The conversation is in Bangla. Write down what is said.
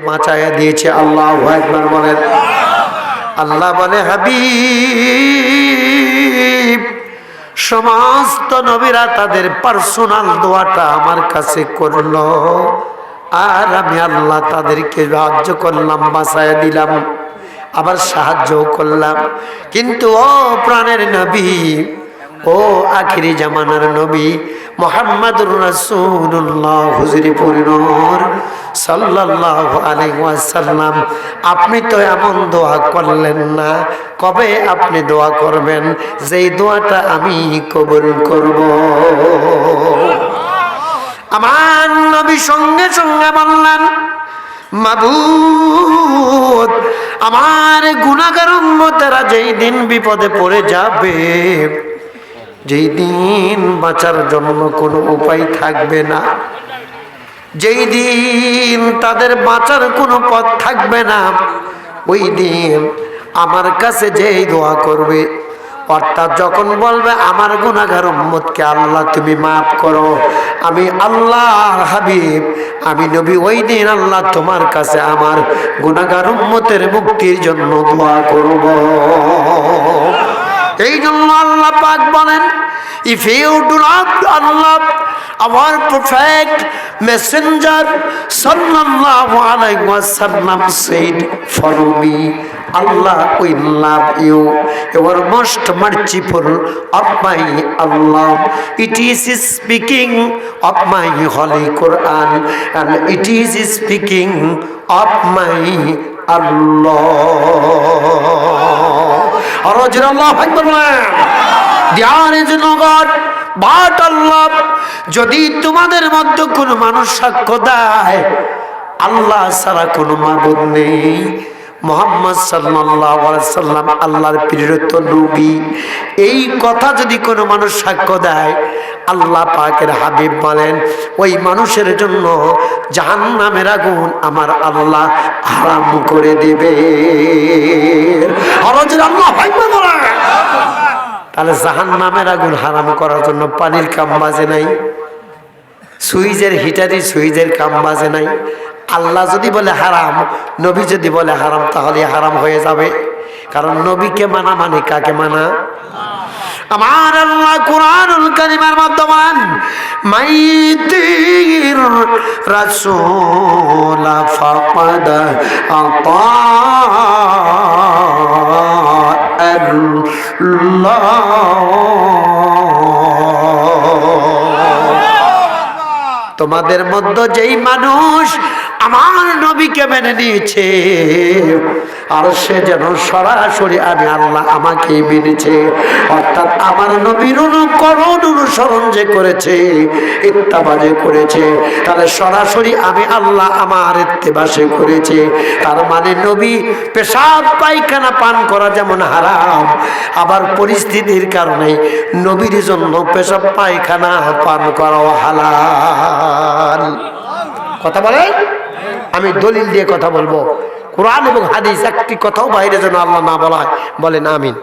বাঁচায়া দিয়েছে। আল্লাহু আকবার বলেন। আল্লাহ বলে, হাবিব সমস্ত নবীরা তাদের পার্সোনাল দোয়াটা আমার কাছে করলো, আর আমি আল্লাহ তাদেরকে সাহায্য করলাম, বাঁচায়া দিলাম, আবার সাহায্যও করলাম। কিন্তু ও প্রাণের নবী, ও আখিরি জামানার নবী মুহাম্মাদুর রাসূলুল্লাহ হুজুরিপুর নূর সাল্লাল্লাহু আলাইহি ওয়াসাল্লাম, আপনি তো এমন দোয়া করলেন না। কবে আপনি দোয়া করবেন যেই দোয়াটা আমি কবুল করব? আমার নবী সঙ্গে সঙ্গে বললেন, মাবুদ, আমার গুনাহগার উম্মতেরা যেই দিন বিপদে পড়ে যাবে, যেই দিন বাঁচার জন্য কোনো উপায় থাকবে না, যেই দিন তাদের বাঁচার কোনো পথ থাকবে না, ওই দিন আমার কাছে যেই দোয়া করবে, অর্থাৎ যখন বলবে আমার গুনাহগার উম্মতকে আল্লাহ তুমি মাফ করো, আমি আল্লাহর হাবিব, আমি নবী ওই দিন আল্লাহ তোমার কাছে আমার গুনাহগার উম্মতের মুক্তির জন্য দোয়া করব। এই জন্য আল্লাহ পাক বলেন, if you do not love our prophet messenger sallallahu alaihi wasallam said, follow me, Allah will love you, you are most merciful of my Allah. It is speaking of my holy Quran, and it is speaking of my Allah. There is no God but Allah. যদি তোমাদের মধ্যে কোনো মানুষ সাক্ষ্য দেয় আল্লাহ ছাড়া কোনো মাবুদ নেই, মুহাম্মদ সাল্লাল্লাহু আলাইহি সাল্লাম আল্লাহর প্রেরিত নবী, এই কথা যদি কোনো মানুষ সাক্ষ্য দেয়, আল্লাহ পাকের হাবিব বলেন ওই মানুষের জন্য জাহান্নামের আগুন আমার আল্লাহ হারাম করে দেবে। তাহলে জাহান্নামের আগুন হারাম করার জন্য পানির কাম বাজে নাই, সুইজের হিটারি সুইজের কাম বাজে নাই। আল্লাহ যদি বলে হারাম, নবী যদি বলে হারাম, তাহলে হারাম হয়ে যাবে। কারণ নবীকে মানা মানে কাকে মানা? আমার আল্লাহ কুরআনুল কারীমের মাধ্যমে মাইতির রাসূল ফাকাদ আতা আল্লাহ। তোমাদের মধ্যে যেই মানুষ আমার নবীকে মেনে নিয়েছে, আর সে যেন সরাসরি আমি আল্লাহ আমাকে মেনেছে, অর্থাৎ আমার নবীর অনুসরণ যে করেছে, ইত্তেবা যে করেছে, তাহলে সরাসরি আমি আল্লাহ আমার ইত্তেবা সে করেছে। তার মানে নবী পেশাব পায়খানা পান করা যেমন হারাম, আবার পরিস্থিতির কারণে নবীর জন্য পেশাব পায়খানা পান করাও হালাল। কথা বলে, আমি দলিল দিয়ে কথা বলবো, কোরআন এবং হাদিস একটি কথাও বাইরে যেন আল্লাহ না বলায়, বলেন আমিন।